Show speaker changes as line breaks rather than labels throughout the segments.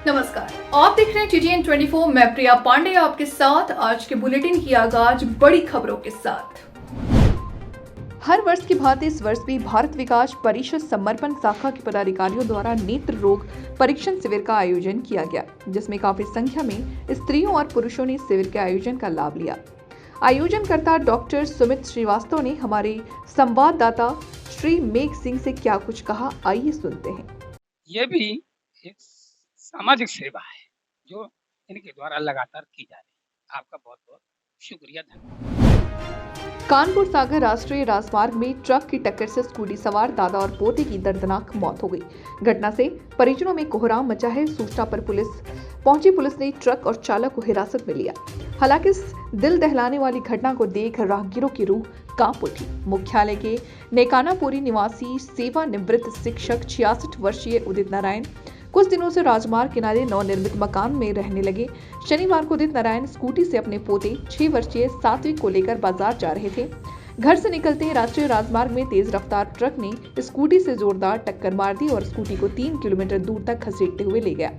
नमस्कार, आप देख रहे हैं TTN 24। मैं प्रिया पांडे आपके साथ। आज के बुलेटिन की आगाज बड़ी खबरों के साथ। हर वर्ष की भांति इस वर्ष भी भारत विकास परिषद समर्पण शाखा के पदाधिकारियों द्वारा नेत्र रोग परीक्षण शिविर का आयोजन किया गया, जिसमें काफी संख्या में स्त्रियों और पुरुषों ने शिविर के आयोजन का लाभ लिया। आयोजनकर्ता डॉक्टर सुमित श्रीवास्तव ने हमारे संवाददाता श्री मेघ सिंह से क्या कुछ कहा, आइए सुनते हैं।
ये भी एक सामाजिक सेवा है जो इनके द्वारा लगातार की जा रही है। आपका बहुत बहुत शुक्रिया, धन्यवाद।
कानपुर सागर राष्ट्रीय राजमार्ग में ट्रक की टक्कर से स्कूटी सवार दादा और पोते की दर्दनाक मौत हो गई। घटना से परिजनों में कोहराम मचा है। सूचना पर पुलिस ने ट्रक और चालक को हिरासत में लिया। हालांकि इस दिल दहलाने वाली घटना को देख राहगीरों की रूह कांप उठी। मुख्यालय के नेकानापुरी निवासी सेवानिवृत्त शिक्षक 66 वर्षीय उदित नारायण कुछ दिनों से राजमार्ग किनारे नवनिर्मित मकान में रहने लगे। शनिवार को उदित नारायण स्कूटी से अपने पोते 6 वर्षीय सात्विक को लेकर बाजार जा रहे थे। घर से निकलते ही राष्ट्रीय राजमार्ग में तेज रफ्तार ट्रक ने स्कूटी से जोरदार टक्कर मार दी और स्कूटी को 3 किलोमीटर दूर तक घसीटते हुए ले गया।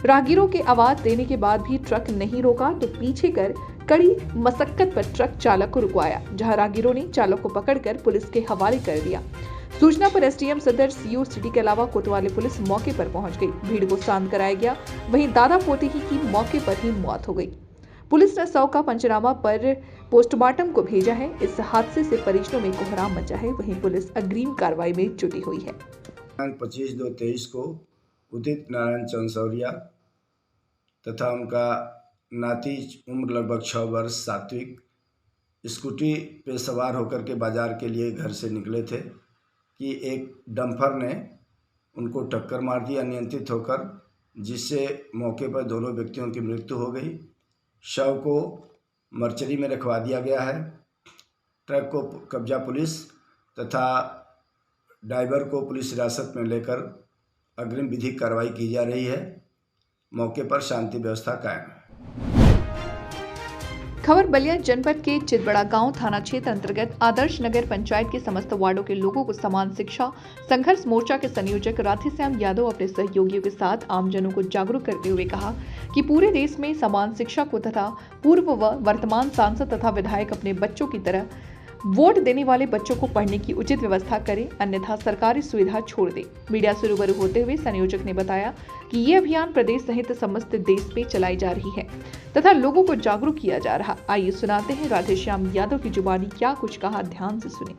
राहगीरों के आवाज देने के बाद भी ट्रक नहीं रोका तो पीछे कर कड़ी मशक्कत पर ट्रक चालक को रुकवाया, जहां राहगीरों ने चालक को पकड़कर पुलिस के हवाले कर दिया। सूचना पर एसडीएम सदर, सीओ सिटी के अलावा कोतवाली पुलिस मौके पर पहुंच गई। भीड़ को शांत कराया गया। वहीं दादा पोते की मौके पर ही मौत हो गई। पुलिस ने शव का पंचनामा पर पोस्टमार्टम को भेजा है। इस हादसे से परिजनों में कोहराम मचा है। वहीं पुलिस अग्रिम कार्रवाई में जुटी हुई है।
25/2/23 को उदित नारायण चंसौरिया तथा उनका नाती उम्र लगभग 6 वर्ष सात्विक स्कूटी पे सवार होकर के बाजार के लिए घर से निकले थे कि एक डंपर ने उनको टक्कर मार दी अनियंत्रित होकर, जिससे मौके पर दोनों व्यक्तियों की मृत्यु हो गई। शव को मर्चरी में रखवा दिया गया है। ट्रक को कब्जा पुलिस तथा ड्राइवर को पुलिस हिरासत में लेकर अग्रिम विधिक कार्रवाई की जा रही है। मौके पर शांति व्यवस्था कायम है।
खबर बलिया जनपद के चितबड़ा गांव थाना क्षेत्र अंतर्गत आदर्श नगर पंचायत के समस्त वार्डों के लोगों को समान शिक्षा संघर्ष मोर्चा के संयोजक राधेश्याम यादव अपने सहयोगियों के साथ आमजनों को जागरूक करते हुए कहा कि पूरे देश में समान शिक्षा को तथा पूर्व व वर्तमान सांसद तथा विधायक अपने बच्चों की तरह वोट देने वाले बच्चों को पढ़ने की उचित व्यवस्था करें, अन्यथा सरकारी सुविधा छोड़ दे। मीडिया से रूबरू होते हुए संयोजक ने बताया कि ये अभियान प्रदेश सहित समस्त देश में चलाई जा रही है तथा लोगों को जागरूक किया जा रहा। आइए सुनाते हैं राधेश्याम यादव की जुबानी क्या कुछ कहा, ध्यान से सुने।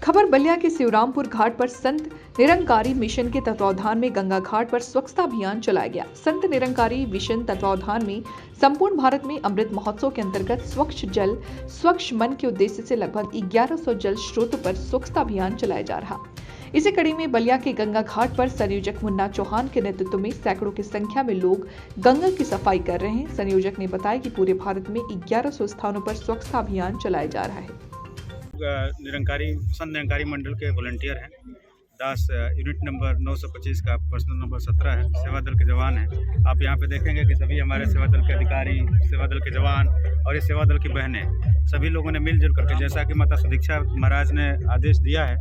खबर बलिया के शिवरामपुर घाट पर संत निरंकारी मिशन के तत्वावधान में गंगा घाट पर स्वच्छता अभियान चलाया गया। संत निरंकारी मिशन तत्वावधान में संपूर्ण भारत में अमृत महोत्सव के अंतर्गत स्वच्छ जल स्वच्छ मन के उद्देश्य से लगभग 1100 जल स्रोतों पर स्वच्छता अभियान चलाया जा रहा। इसी कड़ी में बलिया के गंगा घाट पर संयोजक मुन्ना चौहान के नेतृत्व में सैकड़ों की संख्या में लोग गंगा की सफाई कर रहे हैं। संयोजक ने बताया कि पूरे भारत में 1100 स्थानों पर स्वच्छता अभियान चलाया जा रहा है।
संत निरंकारी मंडल के वॉलंटियर हैं। दास यूनिट नंबर 925 का पर्सनल नंबर 17 है। सेवा दल के जवान हैं। आप यहाँ पे देखेंगे कि सभी हमारे सेवा दल के अधिकारी, सेवा दल के जवान और ये सेवा दल की बहनें, सभी लोगों ने मिलजुल करके, जैसा कि माता सुदीक्षा महाराज ने आदेश दिया है,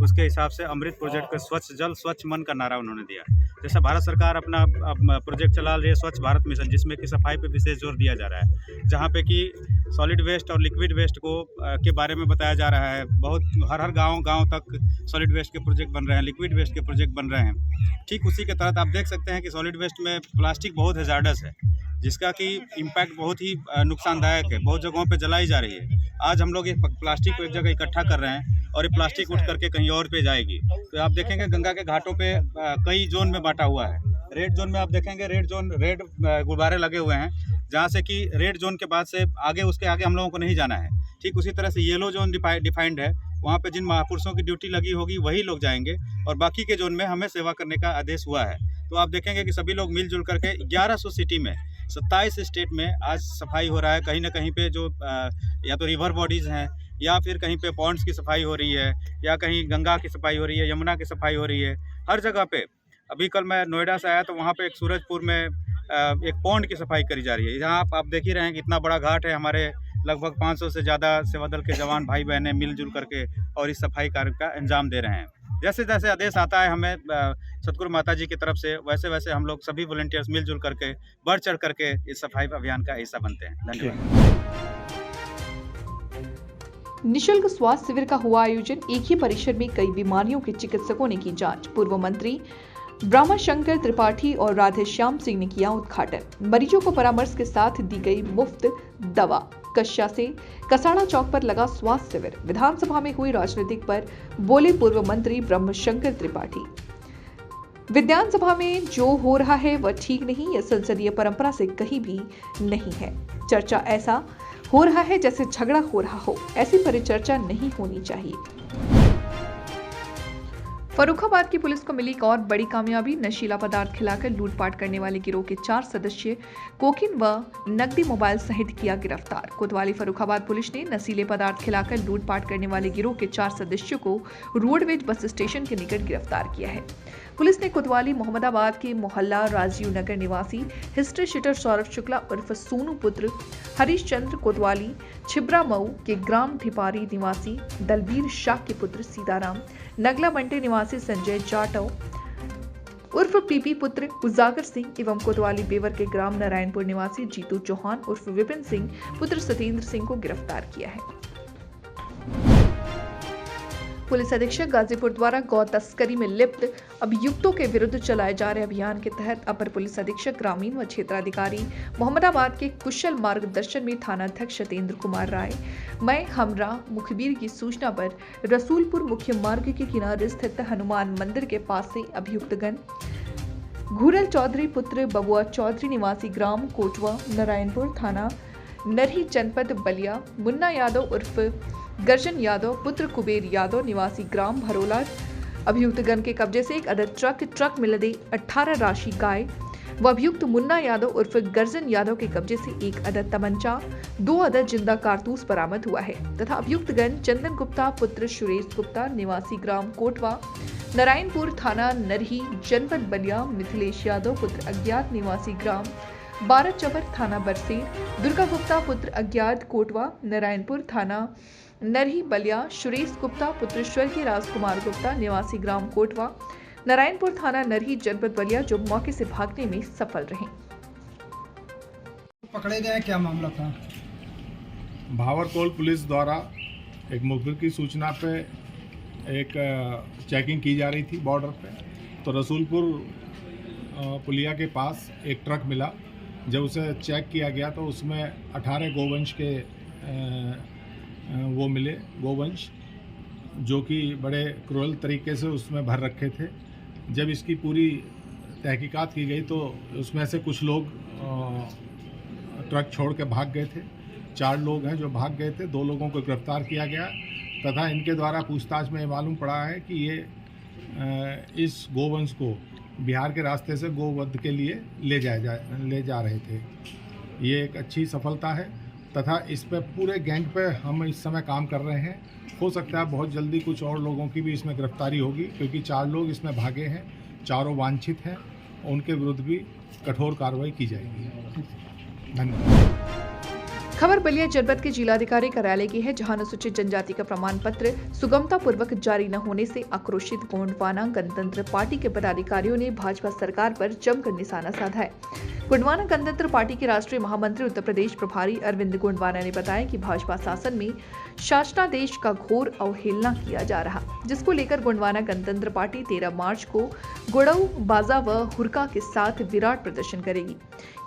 उसके हिसाब से अमृत प्रोजेक्ट का स्वच्छ जल स्वच्छ मन का नारा उन्होंने दिया। जैसा भारत सरकार अपना प्रोजेक्ट चला रही है स्वच्छ भारत मिशन, जिसमें कि सफाई पे विशेष जोर दिया जा रहा है, जहाँ पे कि सॉलिड वेस्ट और लिक्विड वेस्ट को के बारे में बताया जा रहा है। बहुत हर गांव तक सॉलिड वेस्ट के प्रोजेक्ट बन रहे हैं, लिक्विड वेस्ट के प्रोजेक्ट बन रहे हैं। ठीक उसी के तहत आप देख सकते हैं कि सॉलिड वेस्ट में प्लास्टिक बहुत हैजार्डस है, जिसका कि इम्पैक्ट बहुत ही नुकसानदायक है, बहुत जगहों पे जलाई जा रही है। आज हम लोग ये प्लास्टिक को एक जगह इकट्ठा कर रहे हैं और ये प्लास्टिक उठ करके कहीं और पे जाएगी। तो आप देखेंगे गंगा के घाटों पे कई जोन में बांटा हुआ है। रेड जोन में आप देखेंगे रेड गुब्बारे लगे हुए हैं, जहाँ से कि रेड जोन के बाद से आगे उसके आगे हम लोगों को नहीं जाना है। ठीक उसी तरह से येलो जोन डिफाइंड है, वहाँ पे जिन महापुरुषों की ड्यूटी लगी होगी वही लोग जाएंगे, और बाकी के जोन में हमें सेवा करने का आदेश हुआ है। तो आप देखेंगे कि सभी लोग मिलजुल करके 1100 सिटी में 27 स्टेट में आज सफाई हो रहा है। कहीं ना कहीं पे जो या तो रिवर बॉडीज़ हैं, या फिर कहीं पे पॉन्ड्स की सफाई हो रही है, या कहीं गंगा की सफाई हो रही है, यमुना की सफाई हो रही है, हर जगह पे। अभी कल मैं नोएडा से आया तो वहाँ पे एक सूरजपुर में एक पॉन्ड की सफाई करी जा रही है। जहाँ आप देख ही रहे हैं कि इतना बड़ा घाट है, हमारे लगभग 500 से ज़्यादा सेवा दल के जवान भाई बहनें मिलजुल करके और इस सफाई कार्य का अंजाम दे रहे हैं। जैसे जैसे आदेश आता है हमें सतगुरु माता जी की तरफ से, वैसे वैसे हम लोग सभी वॉलंटियर्स मिलजुल करके बढ़ चढ़ करके इस सफाई अभियान का हिस्सा बनते हैं। धन्यवाद।
निशुल्क स्वास्थ्य शिविर का हुआ आयोजन। एक ही परिसर में कई बीमारियों के चिकित्सकों ने की जांच। पूर्व मंत्री ब्रह्मशंकर त्रिपाठी और राधेश्याम सिंह ने किया उद्घाटन। मरीजों को परामर्श के साथ दी गई मुफ्त दवा। कस्या से कसाड़ा चौक पर लगा स्वास्थ्य शिविर। विधानसभा में हुई राजनीतिक पर बोले पूर्व मंत्री ब्रह्मशंकर त्रिपाठी। विधानसभा में जो हो रहा है वह ठीक नहीं, यह संसदीय परंपरा से कहीं भी नहीं है। चर्चा ऐसा हो रहा है जैसे झगड़ा हो रहा हो, ऐसी परिचर्चा नहीं होनी चाहिए। फर्रुखाबाद की पुलिस को मिली एक और बड़ी कामयाबी। नशीला पदार्थ खिलाकर लूटपाट करने वाले गिरोह के 4 सदस्य कोकीन व नकदी मोबाइल सहित किया गिरफ्तार। कोतवाली फर्रुखाबाद पुलिस ने नशीले पदार्थ खिलाकर लूटपाट करने वाले गिरोह के 4 सदस्यों को रोडवेज बस स्टेशन के निकट गिरफ्तार किया है। पुलिस ने कोतवाली मोहम्मदाबाद के मोहल्ला राजीव नगर निवासी हिस्ट्री शीटर सौरभ शुक्ला उर्फ सोनू पुत्र हरीश चंद्र, कोतवाली छिब्रा मऊ के ग्राम ढिपारी निवासी दलबीर शाह के पुत्र सीताराम, नगला मंडी निवासी संजय जाटव उर्फ पीपी पुत्र उजागर सिंह एवं कोतवाली बेवर के ग्राम नारायणपुर निवासी जीतू चौहान उर्फ विपिन सिंह पुत्र सतेंद्र सिंह को गिरफ्तार किया है। पुलिस अधीक्षक गाजीपुर द्वारा गौ तस्करी में लिप्त अभियुक्तों के विरुद्ध चलाए जा रहे अभियान के तहत अपर पुलिस अधीक्षक ग्रामीण व क्षेत्राधिकारी मोहम्मदाबाद के कुशल मार्गदर्शन में थानाध्यक्ष सतेंद्र कुमार राय मैं हमरा मुखबिर की सूचना पर रसूलपुर मुख्य मार्ग के किनारे स्थित हनुमान मंदिर के पास से अभियुक्तगण घूरल चौधरी पुत्र बबुआ चौधरी निवासी ग्राम कोटवा नारायणपुर थाना नरही जनपद बलिया, मुन्ना यादव उर्फ गर्जन यादव पुत्र कुबेर यादव निवासी ग्राम भरोला अभियुक्तगण के कब्जे से एक अदद ट्रक में लदे 18 राशि गाय व अभियुक्त मुन्ना यादव उर्फ गर्जन यादव के कब्जे से एक अदद तमंचा, 2 अदद जिंदा कारतूस बरामद हुआ है तथा अभियुक्तगण चंदन गुप्ता पुत्र सुरेश गुप्ता निवासी ग्राम कोटवा नारायणपुर थाना नरही जनपद बलिया, मिथिलेश यादव पुत्र अज्ञात निवासी ग्राम 12 चवर थाना बरसेर, दुर्गा गुप्ता पुत्र अज्ञात कोटवा नारायणपुर थाना नरही बलिया, सुरेश गुप्ता पुत्र स्वर्गीय राजकुमार गुप्ता निवासी ग्राम कोटवा नारायणपुर थाना नरही जनपद बलिया जो मौके से भागने में सफल रहे।
पकड़े गए, क्या मामला था?
भावरकोल पुलिस द्वारा एक मुखबिर की सूचना पे एक चेकिंग की जा रही थी बॉर्डर पे, तो रसूलपुर पुलिया के पास एक ट्रक मिला। जब उसे चेक किया गया तो उसमें 18 गोवंश के वो मिले, गोवंश जो कि बड़े क्रूरल तरीके से उसमें भर रखे थे। जब इसकी पूरी तहकीकात की गई तो उसमें से कुछ लोग ट्रक छोड़ के भाग गए थे। 4 लोग हैं जो भाग गए थे, 2 लोगों को गिरफ्तार किया गया तथा इनके द्वारा पूछताछ में मालूम पड़ा है कि ये इस गोवंश को बिहार के रास्ते से गोवध के लिए ले जा रहे थे। ये एक अच्छी सफलता है तथा इस पे पूरे गैंग पे हम इस समय काम कर रहे हैं। हो सकता है बहुत जल्दी कुछ और लोगों की भी इसमें गिरफ्तारी होगी, क्योंकि 4 लोग इसमें भागे हैं, चारों वांछित हैं, उनके विरुद्ध भी कठोर कार्रवाई की जाएगी। धन्यवाद।
खबर बलिया जनपद के जिलाधिकारी कार्यालय की है, जहां अनुसूचित जनजाति का प्रमाण पत्र सुगमता पूर्वक जारी न होने से आक्रोशित गोंडवाना गणतंत्र पार्टी के पदाधिकारियों ने भाजपा सरकार पर जमकर निशाना साधा है। गोंडवाना गणतंत्र पार्टी के राष्ट्रीय महामंत्री उत्तर प्रदेश प्रभारी अरविंद गोंडवाना ने बताया कि भाजपा शासन में शासनादेश का घोर अवहेलना किया जा रहा, जिसको लेकर गोंडवाना गणतंत्र पार्टी 13 मार्च को गोड़ऊ, बाजा व हुरका के साथ विराट प्रदर्शन करेगी।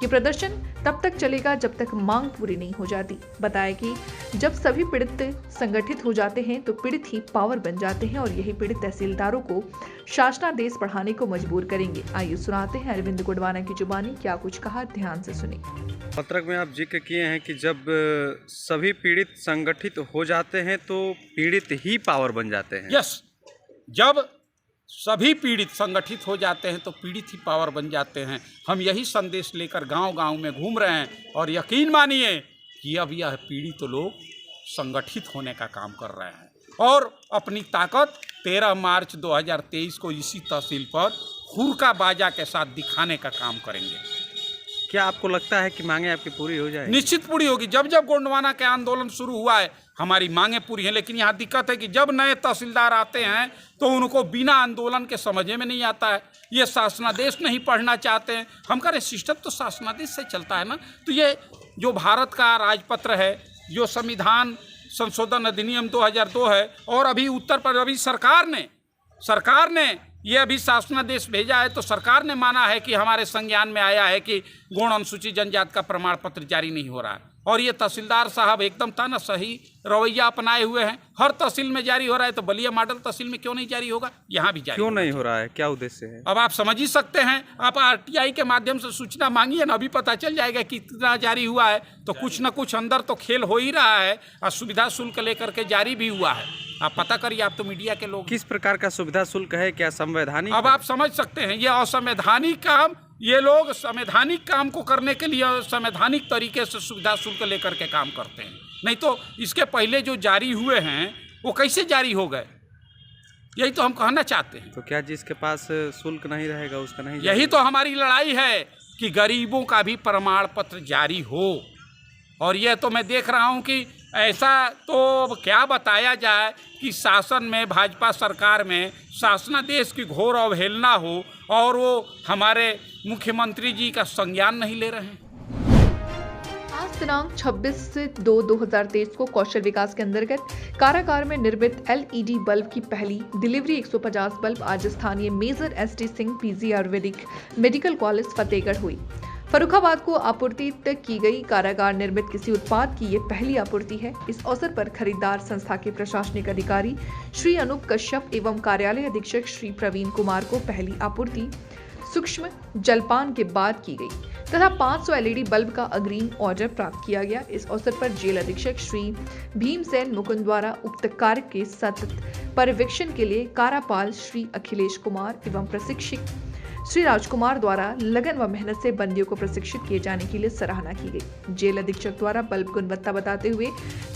ये प्रदर्शन तब तक चलेगा जब तक मांग पूरी नहीं हो जाती। बताया कि जब सभी पीड़ित संगठित हो जाते हैं तो पीड़ित ही पावर बन जाते हैं और यही पीड़ित तहसीलदारों को शासनादेश पढ़ाने को मजबूर करेंगे। आइए सुनाते हैं अरविंद गोंडवाना की जुबानी क्या कुछ कहा, ध्यान से सुने।
पत्रक में आप जिक्र किए हैं कि जब सभी पीड़ित संगठित हो जाते हैं तो पीड़ित ही पावर बन जाते हैं।
यस, जब सभी पीड़ित संगठित हो जाते हैं तो पीड़ित ही पावर बन जाते हैं। हम यही संदेश लेकर गांव-गांव में घूम रहे हैं और यकीन मानिए कि अब यह पीड़ित लोग संगठित होने का काम कर रहे हैं और अपनी ताकत 13 मार्च 2023 को इसी तहसील पर हुरका बाजा के साथ दिखाने का काम करेंगे।
क्या आपको लगता है कि मांगे आपकी पूरी हो जाएगी?
निश्चित पूरी होगी। जब जब गोंडवाना के आंदोलन शुरू हुआ है हमारी मांगे पूरी हैं, लेकिन यहाँ दिक्कत है कि जब नए तहसीलदार आते हैं तो उनको बिना आंदोलन के समझ में नहीं आता है। ये शासनादेश नहीं पढ़ना चाहते हैं। हम कह रहे सिस्टम तो शासनादेश से चलता है ना। तो ये जो भारत का राजपत्र है, जो संविधान संशोधन अधिनियम 2002 है और अभी उत्तर प्रदेश अभी सरकार ने ये अभी शासनादेश भेजा है तो सरकार ने माना है कि हमारे संज्ञान में आया है कि गौण अनुसूचित जनजाति का प्रमाण पत्र जारी नहीं हो रहा है। और ये तहसीलदार साहब एकदम तानाशाही रवैया अपनाए हुए हैं। हर तहसील में जारी हो रहा है तो बलिया मॉडल तहसील में क्यों नहीं जारी होगा? यहाँ भी जारी
क्यों नहीं हो रहा है? क्या उद्देश्य है?
अब आप समझ ही सकते हैं। आप RTI के माध्यम से सूचना मांगिए ना, अभी पता चल जाएगा कि कितना जारी हुआ है। तो कुछ न कुछ अंदर तो खेल हो ही रहा है और सुविधा शुल्क लेकर के जारी भी हुआ है। आप पता करिए, आप तो मीडिया के लोग।
किस प्रकार का सुविधा शुल्क है? क्या संवैधानिक?
अब आप समझ सकते हैं, ये असंवैधानिक काम, ये लोग संवैधानिक काम को करने के लिए संवैधानिक तरीके से सुविधा शुल्क लेकर के काम करते हैं। नहीं तो इसके पहले जो जारी हुए हैं वो कैसे जारी हो गए, यही तो हम कहना चाहते हैं।
तो क्या जिसके पास शुल्क नहीं रहेगा उसका नहीं?
यही तो हमारी लड़ाई है कि गरीबों का भी प्रमाण पत्र जारी हो। और ये तो मैं देख रहा हूँ कि ऐसा तो क्या बताया जाए कि शासन में, भाजपा सरकार में शासनादेश की घोर अवहेलना हो और वो हमारे मुख्यमंत्री जी का संज्ञान नहीं ले रहे हैं।
आज दिनांक 26/2/2023 को कौशल विकास के अंतर्गत कारागार में निर्मित LED बल्ब की पहली डिलीवरी 150 बल्ब आज स्थानीय major ST Singh PG Ayurvedic medical college Fatehgarh हुई। फर्रुखाबाद को आपूर्ति की गई कारागार निर्मित किसी उत्पाद की ये पहली आपूर्ति है। इस अवसर पर खरीदार संस्था के प्रशासनिक अधिकारी श्री अनूप कश्यप एवं कार्यालय अधीक्षक श्री प्रवीण कुमार को पहली आपूर्ति सूक्ष्म जलपान के बाद की गई तथा 500 LED बल्ब का अग्रिम ऑर्डर प्राप्त किया गया। इस अवसर पर जेल अधीक्षक श्री भीमसेन मुकुंद द्वारा उक्त कार्य के सतत पर्यवेक्षण के लिए कारापाल श्री अखिलेश कुमार एवं प्रशिक्षक श्री राजकुमार द्वारा लगन व मेहनत से बंदियों को प्रशिक्षित किए जाने के लिए सराहना की गई। जेल अधीक्षक द्वारा बल्ब गुणवत्ता बताते हुए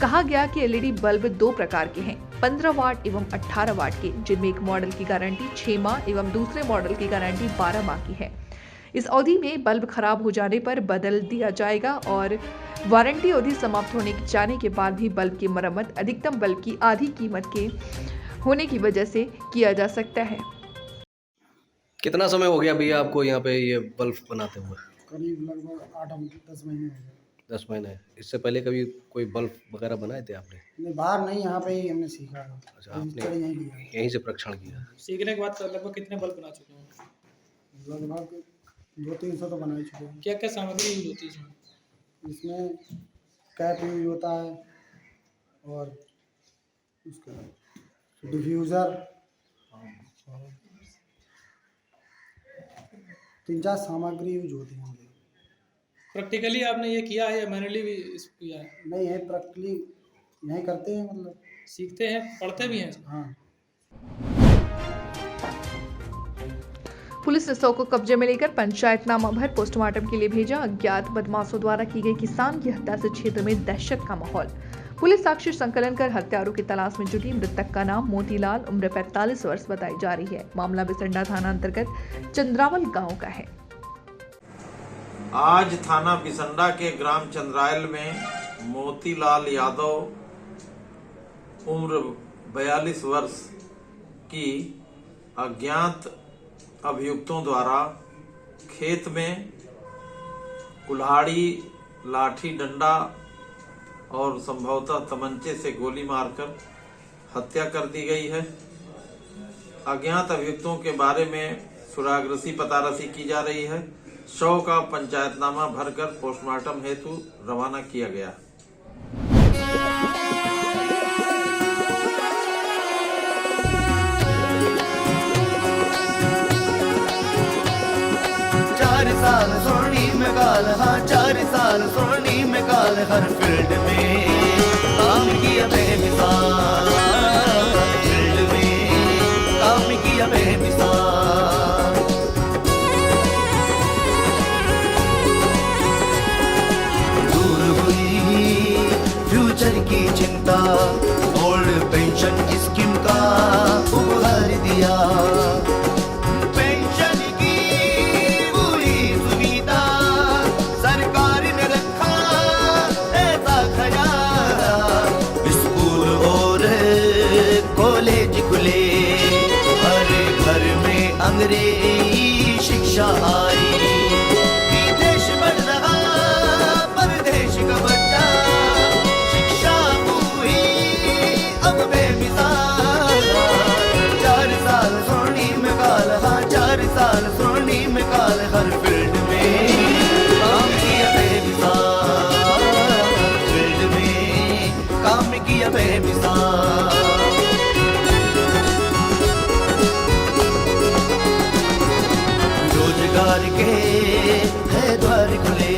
कहा गया कि LED बल्ब 2 प्रकार के हैं, 15 वाट एवं 18 वाट के, जिनमें एक मॉडल की गारंटी 6 माह एवं दूसरे मॉडल की गारंटी 12 माह की है। इस अवधि में बल्ब खराब हो जाने पर बदल दिया जाएगा और वारंटी अवधि समाप्त होने जाने के बाद भी बल्ब की मरम्मत अधिकतम बल्ब की आधी कीमत के होने की वजह से किया जा सकता है।
कितना समय हो गया भैया आपको यहाँ पे ये बल्ब बनाते हुए?
करीब लगभग 8-10 महीने हो गए।
10 महीने। इससे पहले कभी कोई बल्ब वगैरह बनाए थे आपने?
नहीं, बाहर नहीं, यहाँ पे ही हमने सीखा।
अच्छा, आपने यहीं से प्रशिक्षण किया?
सीखने के बाद लगभग कितने बल्ब बना चुके हैं?
लगभग 200-300 तो बना ही चुके हैं।
क्या क्या सामग्री यूज होती है
इसमें? कैप यूज होता है और उसका डिफ्यूज़र, 3-4 सामग्री यूज होती है।
प्रैक्टिकली आपने ये किया है या मैनुअली भी किया है?
नहीं है, प्रैक्टिकली यहीं करते हैं, मतलब
सीखते हैं, पढ़ते भी हैं।
हाँ।
पुलिस ने 100 को कब्जे में लेकर पंचायतनामा भर पोस्टमार्टम के लिए भेजा। अज्ञात बदमाशों द्वारा की गई किसान की हत्या से क्षेत्र में दहशत का माहौल। पुलिस साक्ष्य संकलन कर हत्यारों की तलाश में जुटी। मृतक का नाम मोतीलाल, उम्र 45 वर्ष बताई जा रही है। मामला बिसंडा थाना अंतर्गत चंद्रावल गांव का है।
आज थाना बिसंडा के ग्राम चंद्रायल में मोतीलाल यादव उम्र 42 वर्ष की अज्ञात अभियुक्तों द्वारा खेत में कुल्हाड़ी, लाठी डंडा और संभवतः तमंचे से गोली मारकर हत्या कर दी गई है। अज्ञात अभियुक्तों के बारे में सुरागरसी पतारसी की जा रही है। शव का पंचायतनामा भरकर पोस्टमार्टम हेतु रवाना किया गया।
साल सोनी में काल, हाँ 4 साल सोनी में काल, हर फील्ड में काम किया बेमिसाल, फील्ड में काम किया बेमिसाल। दूर हुई फ्यूचर की चिंता, ओल्ड पेंशन स्कीम का उपहार दिया। अंग्रेजी शिक्षा आई, विदेश बढ़ रहा परदेश का बच्चा, शिक्षा हुई अब बेमिसाल। 4 साल सोनी में काल, हाँ 4 साल सोनी में काल, हर फील्ड में काम किया बेमिसाल, फील्ड में काम किया बेमिसाल। रोजगार के है द्वार खुले,